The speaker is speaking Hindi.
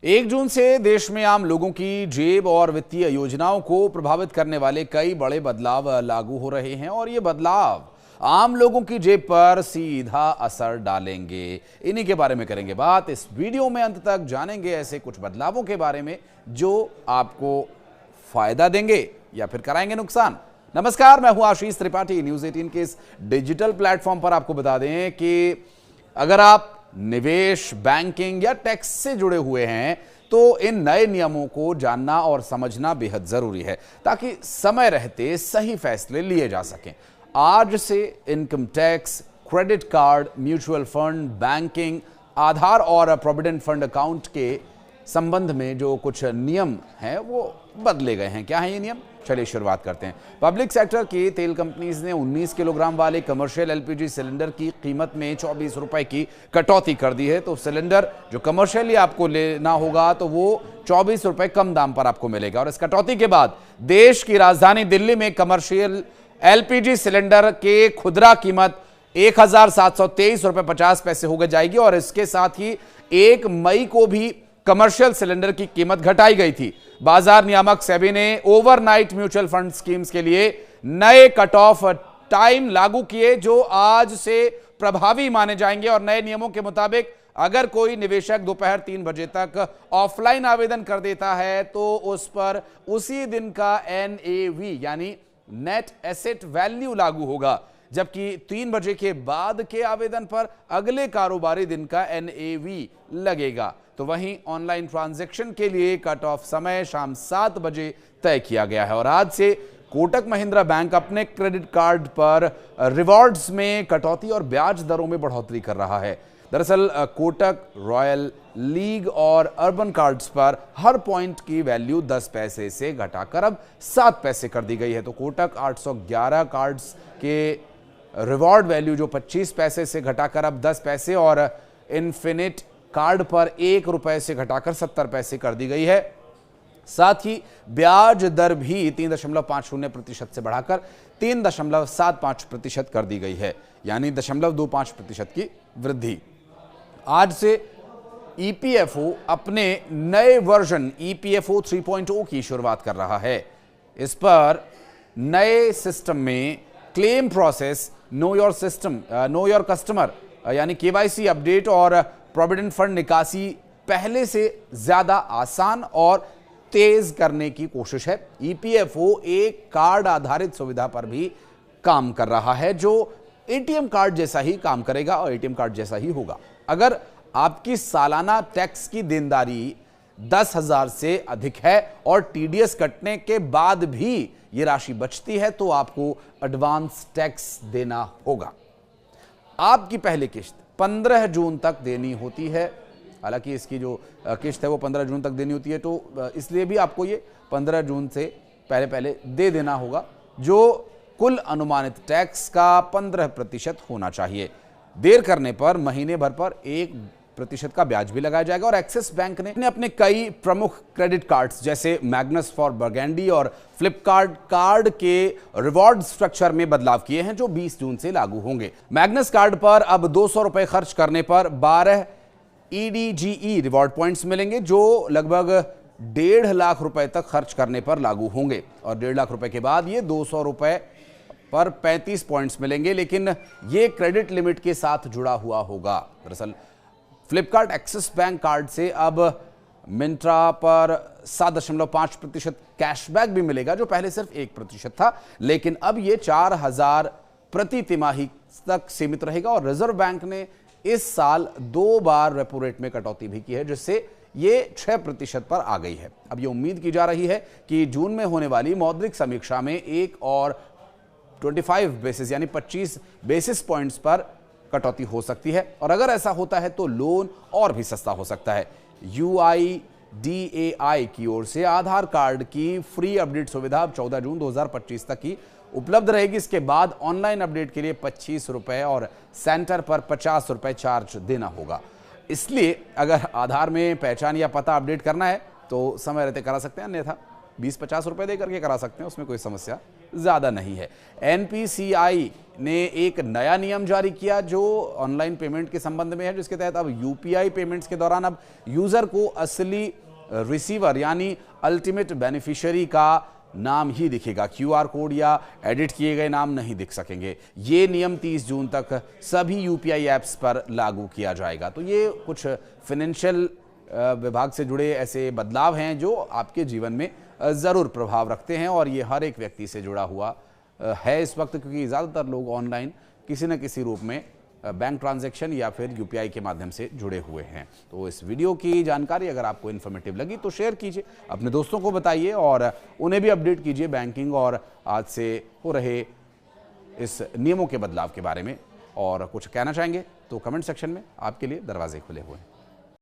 1 जून से देश में आम लोगों की जेब और वित्तीय योजनाओं को प्रभावित करने वाले कई बड़े बदलाव लागू हो रहे हैं और ये बदलाव आम लोगों की जेब पर सीधा असर डालेंगे। इन्हीं के बारे में करेंगे बात। इस वीडियो में अंत तक जानेंगे ऐसे कुछ बदलावों के बारे में जो आपको फायदा देंगे या फिर कराएंगे नुकसान। नमस्कार, मैं हूं आशीष त्रिपाठी। न्यूज़ 18 के इस डिजिटल प्लेटफॉर्म पर आपको बता दें कि अगर आप निवेश, बैंकिंग या टैक्स से जुड़े हुए हैं तो इन नए नियमों को जानना और समझना बेहद जरूरी है ताकि समय रहते सही फैसले लिए जा सकें। आज से income tax, credit card, mutual fund, banking, Aadhaar और प्रोविडेंट फंड अकाउंट के संबंध में जो कुछ नियम हैं वो बदले गए हैं। क्या है ये नियम? चलिए शुरुआत करते हैं। पब्लिक सेक्टर की तेल कंपनीज ने 19 किलोग्राम वाले कमर्शियल एलपीजी सिलेंडर की कीमत में 24 रुपए की कटौती कर दी है। तो सिलेंडर जो कमर्शियली आपको लेना होगा तो वो 24 रुपए कम दाम पर आपको मिलेगा। और इस कटौती के बाद देश की राजधानी दिल्ली में कमर्शियल एलपीजी सिलेंडर के खुदरा कीमत 1,723 रुपए 50 पैसे हो जाएगी। और इसके साथ ही 1 मई को भी कमर्शियल सिलेंडर की कीमत घटाई गई थी। बाजार नियामक सेबी ने ओवरनाइट म्यूचुअल फंड स्कीम्स के लिए नए कट ऑफ टाइम लागू किए जो आज से प्रभावी माने जाएंगे। और नए नियमों के मुताबिक अगर कोई निवेशक दोपहर 3 बजे तक ऑफलाइन आवेदन कर देता है तो उस पर उसी दिन का NAV यानी नेट एसेट वैल्यू लागू होगा, जबकि 3 बजे के बाद के आवेदन पर अगले कारोबारी दिन का NAV लगेगा। तो वहीं ऑनलाइन ट्रांजैक्शन के लिए कट ऑफ समय शाम 7 बजे तय किया गया है। और आज से कोटक महिंद्रा बैंक अपने क्रेडिट कार्ड पर रिवॉर्ड्स में कटौती और ब्याज दरों में बढ़ोतरी कर रहा है। दरअसल कोटक, रॉयल, लीग और अर्बन कार्ड्स पर हर पॉइंट की वैल्यू 10 पैसे से घटाकर अब 7 पैसे कर दी गई है। तो कोटक 811 कार्ड्स के रिवॉर्ड वैल्यू जो 25 पैसे से घटाकर अब 10 पैसे और इन्फिनिट कार्ड पर 1 रुपए से घटाकर 70 पैसे कर दी गई है। साथ ही ब्याज दर भी 3.50% से बढ़ाकर 3.75% कर दी गई है, यानी 0.25% की वृद्धि। आज से EPFO अपने नए वर्जन EPFO 3.0 की शुरुआत कर रहा है। इस पर नए सिस्टम में claim process, know your customer यानी KYC अपडेट और प्रोविडेंट फंड निकासी पहले से ज्यादा आसान और तेज करने की कोशिश है। EPFO एक कार्ड आधारित सुविधा पर भी काम कर रहा है जो ATM कार्ड जैसा ही काम करेगा और ATM कार्ड जैसा ही होगा। अगर आपकी सालाना टैक्स की देनदारी 10,000 से अधिक है और TDS कटने के बाद भी ये राशि बचती है तो आपको एडवांस टैक्स देना होगा। आपकी पहली किश्त 15 जून तक देनी होती है। हालांकि इसकी जो किश्त है वो 15 जून तक देनी होती है, तो इसलिए भी आपको ये 15 जून से पहले दे देना होगा, जो कुल अनुमानित टैक्स का 15% होना चाहिए। देर करने पर महीने भर पर 1% का ब्याज भी लगाया जाएगा। और एक्सिस बैंक ने अपने कई प्रमुख क्रेडिट कार्ड्स जैसे मैग्नस फॉर बर्गेंडी और फ्लिपकार्ट कार्ड के रिवॉर्ड स्ट्रक्चर में बदलाव किए हैं जो 20 जून से लागू होंगे। मैग्नस कार्ड पर अब 200 रुपए खर्च करने पर 12 EDGE रिवॉर्ड पॉइंट्स मिलेंगे जो लगभग 1.5 लाख रुपए तक खर्च करने पर लागू होंगे। और 1.5 लाख रुपए के बाद ये 200 रुपए पर 35 पॉइंट्स मिलेंगे, लेकिन ये क्रेडिट लिमिट के साथ जुड़ा हुआ होगा। दरअसल फ्लिपकार्ट एक्सिस बैंक कार्ड से अब मिंत्रा पर 7.5% कैशबैक भी मिलेगा जो पहले सिर्फ 1% था, लेकिन अब ये 4,000 प्रति तिमाही तक सीमित रहेगा। और रिजर्व बैंक ने इस साल 2 बार रेपो रेट में कटौती भी की है जिससे ये 6% पर आ गई है। अब ये उम्मीद की जा रही है कि जून में होने वाली मौद्रिक समीक्षा में 1 और 25 बेसिस यानी 25 बेसिस पॉइंट्स पर कटौती हो सकती है। और अगर ऐसा होता है तो लोन और भी सस्ता हो सकता है। UIDAI की ओर से आधार कार्ड की फ्री अपडेट सुविधा अब 14 जून 2025 तक ही उपलब्ध रहेगी। इसके बाद ऑनलाइन अपडेट के लिए 25 रुपए और सेंटर पर 50 रुपए चार्ज देना होगा। इसलिए अगर आधार में पहचान या पता अपडेट करना है तो समय रहते करा सकते हैं, अन्यथा 20-50 रुपए दे करके करा सकते हैं, उसमें कोई समस्या ज़्यादा नहीं है। एनपीसीआई ने एक नया नियम जारी किया जो ऑनलाइन पेमेंट के संबंध में है, जिसके तहत अब यूपीआई पेमेंट्स के दौरान अब यूज़र को असली रिसीवर यानी अल्टीमेट बेनिफिशियरी का नाम ही दिखेगा, क्यूआर कोड या एडिट किए गए नाम नहीं दिख सकेंगे। ये नियम 30 जून तक सभी यूपीआई ऐप्स पर लागू किया जाएगा। तो ये कुछ फाइनेंशियल विभाग से जुड़े ऐसे बदलाव हैं जो आपके जीवन में ज़रूर प्रभाव रखते हैं और ये हर एक व्यक्ति से जुड़ा हुआ है इस वक्त, क्योंकि ज़्यादातर लोग ऑनलाइन किसी न किसी रूप में बैंक ट्रांजैक्शन या फिर यूपीआई के माध्यम से जुड़े हुए हैं। तो इस वीडियो की जानकारी अगर आपको इन्फॉर्मेटिव लगी तो शेयर कीजिए, अपने दोस्तों को बताइए और उन्हें भी अपडेट कीजिए बैंकिंग और आज से हो रहे इस नियमों के बदलाव के बारे में। और कुछ कहना चाहेंगे तो कमेंट सेक्शन में आपके लिए दरवाजे खुले हुए हैं।